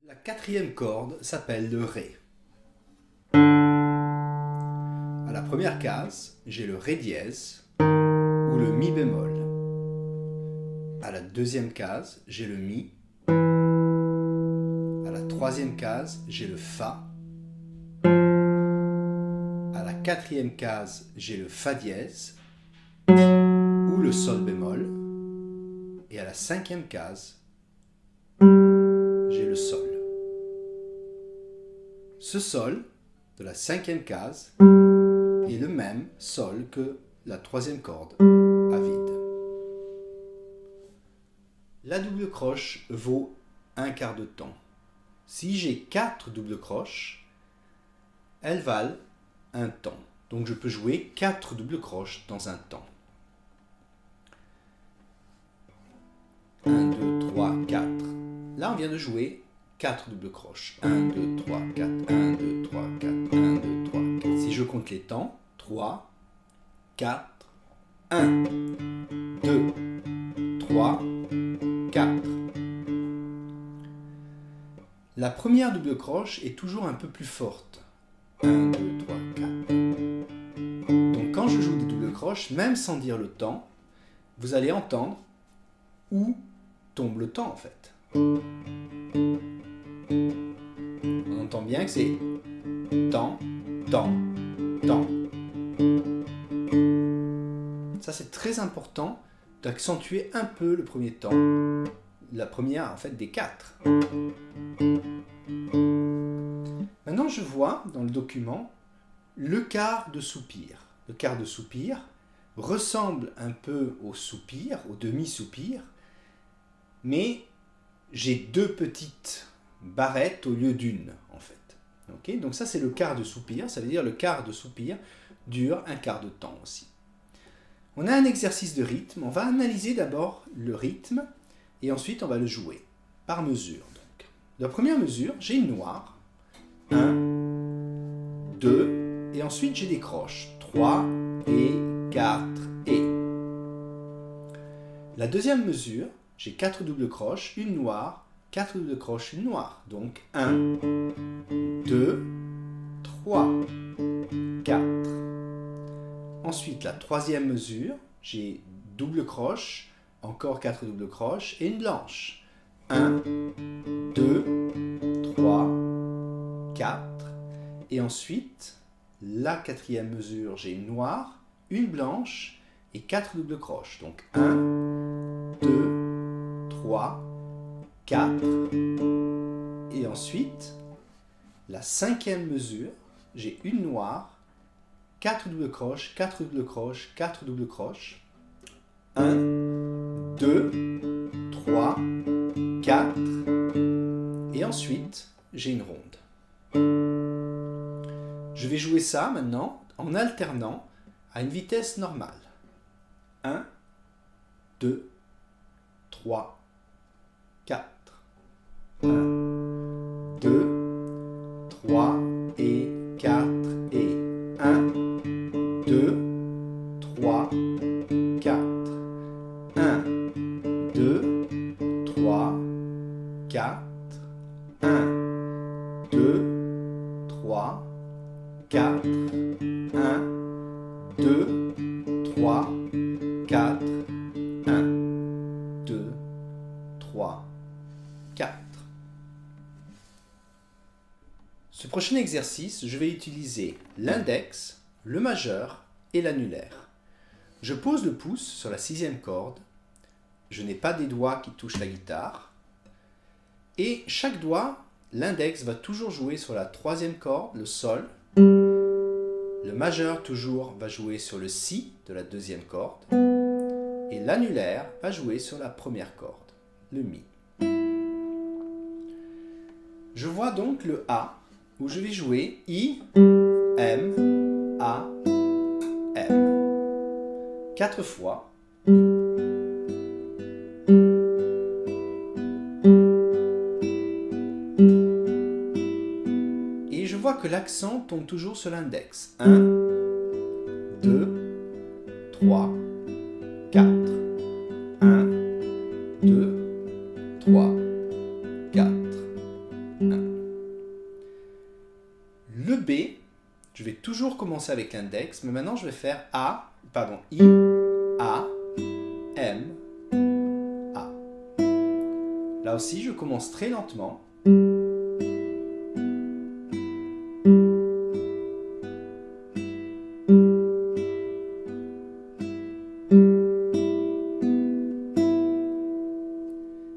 La quatrième corde s'appelle le Ré. À la première case, j'ai le Ré dièse ou le Mi bémol. À la deuxième case, j'ai le Mi. À la troisième case, j'ai le Fa. À la quatrième case, j'ai le Fa dièse ou le Sol bémol. Et à la cinquième case, j'ai le Sol. Ce Sol de la cinquième case est le même Sol que la troisième corde à vide. La double croche vaut un quart de temps. Si j'ai 4 doubles croches, elles valent un temps. Donc je peux jouer 4 doubles croches dans un temps. 1, 2, 3, 4. Là, on vient de jouer 4 doubles croches. 1, 2, 3, 4, 1, 2, 3, 4, 1, 2, 3, 4. Si je compte les temps, 3, 4, 1, 2, 3, 4. La première double croche est toujours un peu plus forte. 1, 2, 3, 4. Donc quand je joue des doubles croches, même sans dire le temps, vous allez entendre où tombe le temps en fait. On entend bien que c'est temps, temps, temps. Ça c'est très important d'accentuer un peu le premier temps, la première en fait des 4. Maintenant je vois dans le document le quart de soupir. Le quart de soupir ressemble un peu au soupir, au demi-soupir, mais j'ai 2 petites barrettes au lieu d'une en fait. Okay, donc ça c'est le quart de soupir, ça veut dire le quart de soupir dure un quart de temps aussi. On a un exercice de rythme, on va analyser d'abord le rythme et ensuite on va le jouer par mesure. Donc. La première mesure, j'ai une noire, 1, 2, et ensuite j'ai des croches, 3 et 4 et. La deuxième mesure, j'ai 4 doubles croches, une noire, 4 doubles croches, une noire. Donc 1, 2, 3, 4. Ensuite, la troisième mesure, j'ai double croche, encore 4 doubles croches et une blanche. 1, 2, 3, 4. Et ensuite, la quatrième mesure, j'ai une noire, une blanche et 4 doubles croches. Donc 1, 2, 3, 4. Et ensuite, la cinquième mesure, j'ai une noire, 4 doubles croches, 4 doubles croches, 4 doubles croches. 1, 2, 3, 4. Et ensuite, j'ai une ronde. Je vais jouer ça maintenant en alternant à une vitesse normale. 1, 2, 3, 4. 1, 2, 3 et 4 et 1, 2, 3, 4. 1, 2, 3, 4. 1, 2, 3, 4. 1, 2, 3, 4. 1, 2, 3, 4. Ce prochain exercice, je vais utiliser l'index, le majeur et l'annulaire. Je pose le pouce sur la sixième corde. Je n'ai pas des doigts qui touchent la guitare. Et chaque doigt, l'index va toujours jouer sur la troisième corde, le Sol. Le majeur toujours va jouer sur le Si de la deuxième corde. Et l'annulaire va jouer sur la première corde, le Mi. Je vois donc le A, où je vais jouer I, M, A, M. 4 fois. Et je vois que l'accent tombe toujours sur l'index. 1, 2, 3, 4. 1, 2, 3, 4. B, je vais toujours commencer avec l'index, mais maintenant je vais faire I, A, M, A. Là aussi, je commence très lentement.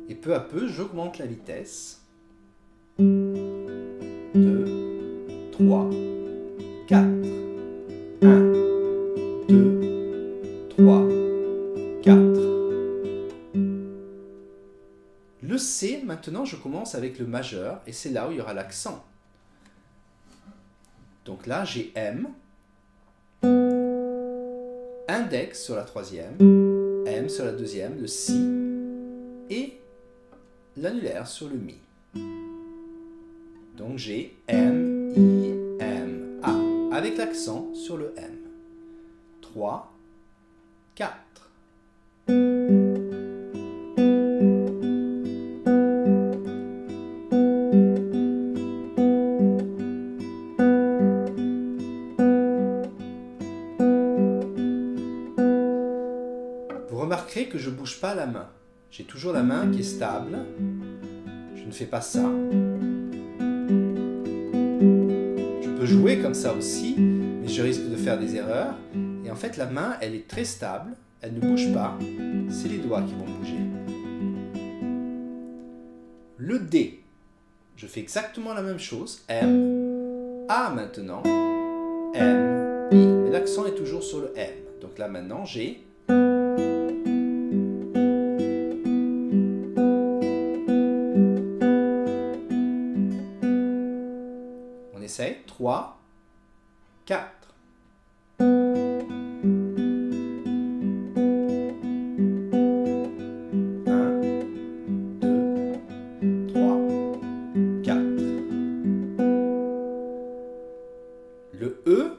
Et peu à peu, j'augmente la vitesse. 2, 3, 4. 1, 2, 3, 4. Le C, maintenant, je commence avec le majeur et c'est là où il y aura l'accent. Donc là, j'ai M, index sur la troisième, M sur la deuxième, le Si et l'annulaire sur le Mi. Donc j'ai M, I, M, A, avec l'accent sur le M. 3, 4. Vous remarquerez que je ne bouge pas la main. J'ai toujours la main qui est stable. Je ne fais pas ça. Jouer comme ça aussi, mais je risque de faire des erreurs. Et en fait, la main, elle est très stable, elle ne bouge pas. C'est les doigts qui vont bouger. Le D, je fais exactement la même chose. M, A maintenant, M, I. Mais l'accent est toujours sur le M. Donc là maintenant, j'ai... On essaye. 3, 4. 1, 2, 3, 4. Le E,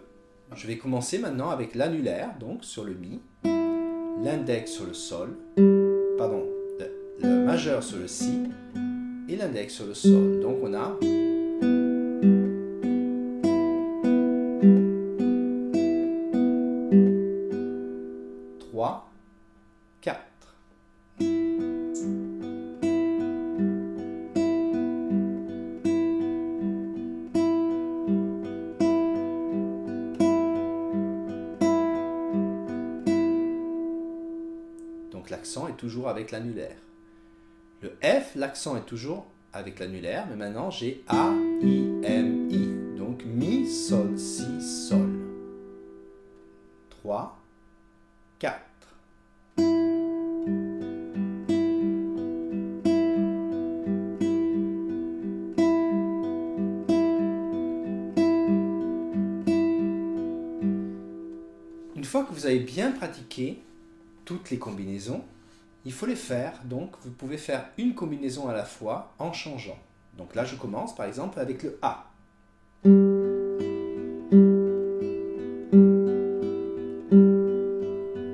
je vais commencer maintenant avec l'annulaire, donc sur le Mi, l'index sur le Sol, pardon, le majeur sur le Si et l'index sur le Sol. Donc on a... 3, 4. Donc l'accent est toujours avec l'annulaire. Le F, l'accent est toujours avec l'annulaire, mais maintenant j'ai A, I, M, I. Donc Mi, Sol, Si, Sol. 3, 4. Une fois que vous avez bien pratiqué toutes les combinaisons, il faut les faire. Donc, vous pouvez faire une combinaison à la fois en changeant. Donc là, je commence par exemple avec le A.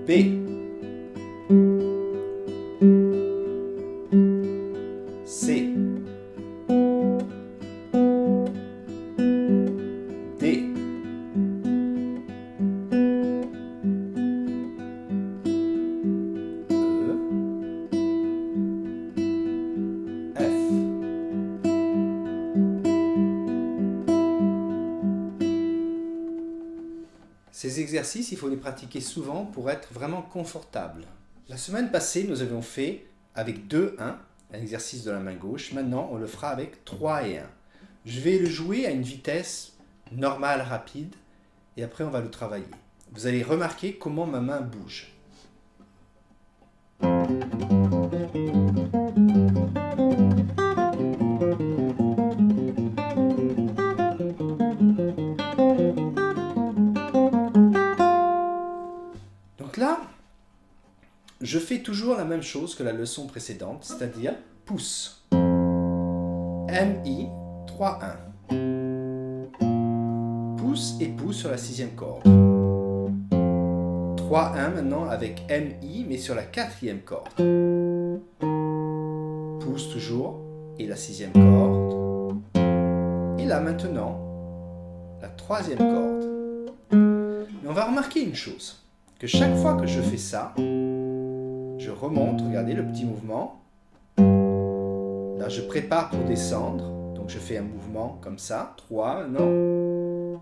B. C. D. E. F. Ces exercices, il faut les pratiquer souvent pour être vraiment confortable. La semaine passée, nous avions fait avec 2, 1, un exercice de la main gauche. Maintenant, on le fera avec 3 et 1. Je vais le jouer à une vitesse normale, rapide, et après on va le travailler. Vous allez remarquer comment ma main bouge. Donc là, je fais toujours la même chose que la leçon précédente, c'est-à-dire pouce. M-I, 3-1. Pouce et pouce sur la 6e corde. 3-1 maintenant avec M-I, mais sur la 4e corde. Pouce toujours, et la 6e corde. Et là maintenant, la troisième corde. Mais on va remarquer une chose, que chaque fois que je fais ça, je remonte, regardez le petit mouvement. Là, je prépare pour descendre, donc je fais un mouvement comme ça, 3 maintenant.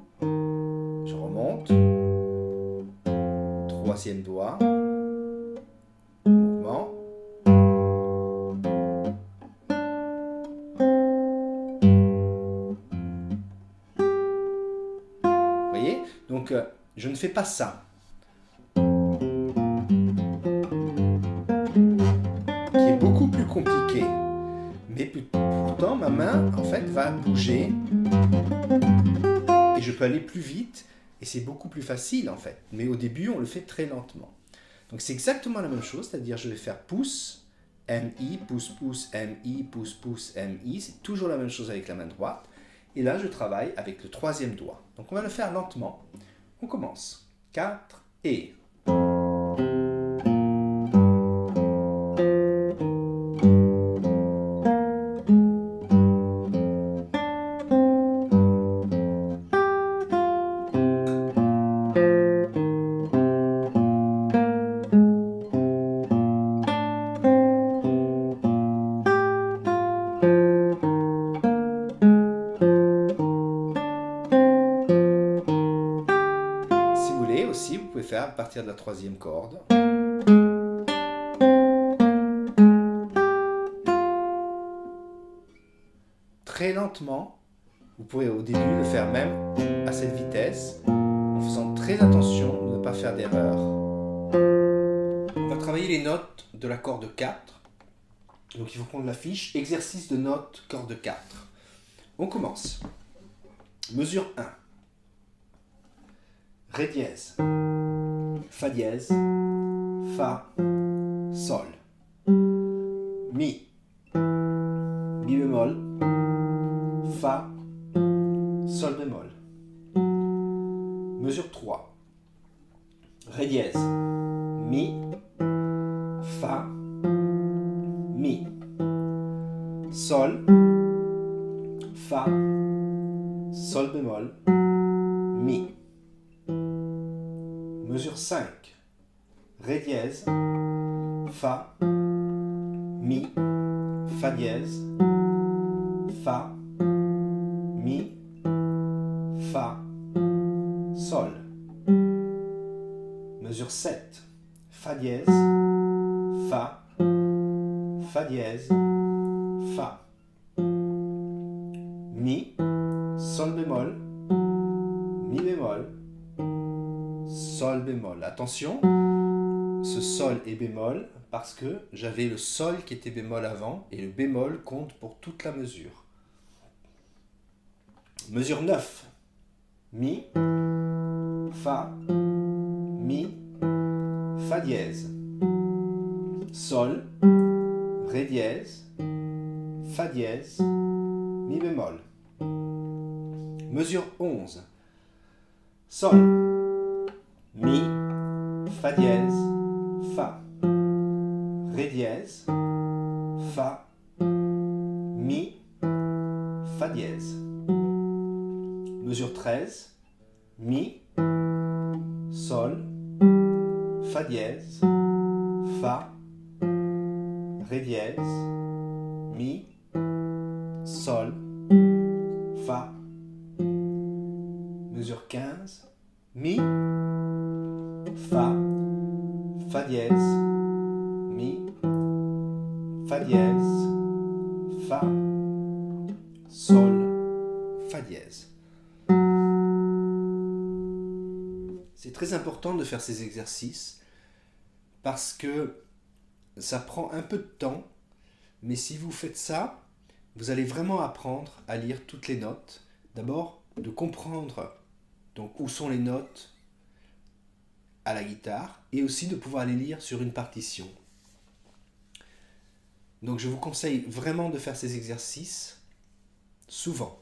Je remonte, troisième doigt, mouvement. Vous voyez? Donc, je ne fais pas ça. Qui est beaucoup plus compliqué. Mais pourtant, ma main, en fait, va bouger. Et je peux aller plus vite. Et c'est beaucoup plus facile, en fait. Mais au début, on le fait très lentement. Donc, c'est exactement la même chose. C'est-à-dire, je vais faire pouce, MI, pouce, pouce, MI, pouce, pouce, MI. C'est toujours la même chose avec la main droite. Et là, je travaille avec le troisième doigt. Donc, on va le faire lentement. On commence. 4 et... Aussi, vous pouvez faire à partir de la troisième corde. Très lentement, vous pouvez au début le faire même à cette vitesse, en faisant très attention de ne pas faire d'erreur. On va travailler les notes de la corde 4. Donc il faut prendre la fiche, exercice de notes corde 4. On commence. Mesure 1. Ré dièse, Fa dièse, Fa, Sol, Mi, Mi bémol, Fa, Sol bémol. Mesure 3. Ré dièse, Mi, Fa, Mi, Sol, Fa, Sol bémol, Mi. Mesure 5. Ré dièse, Fa, Mi, Fa dièse, Fa, Mi, Fa, Sol. Mesure 7. Fa dièse, Fa, Fa dièse, Fa. Mi, Sol bémol, Mi bémol, Sol bémol. Attention, ce Sol est bémol parce que j'avais le Sol qui était bémol avant et le bémol compte pour toute la mesure. Mesure 9. Mi, Fa, Mi, Fa dièse, Sol, Ré dièse, Fa dièse, Mi bémol. Mesure 11. Sol, Mi, Fa dièse, Fa, Ré dièse, Fa, Mi, Fa dièse. Mesure 13. Mi, Sol, Fa dièse, Fa, Ré dièse, Mi, Sol, Fa. Mesure 15. Mi, Fa, Fa dièse, Mi, Fa dièse, Fa, Sol, Fa dièse. C'est très important de faire ces exercices parce que ça prend un peu de temps, mais si vous faites ça, vous allez vraiment apprendre à lire toutes les notes. D'abord, de comprendre donc où sont les notes à la guitare et aussi de pouvoir les lire sur une partition. Donc je vous conseille vraiment de faire ces exercices souvent.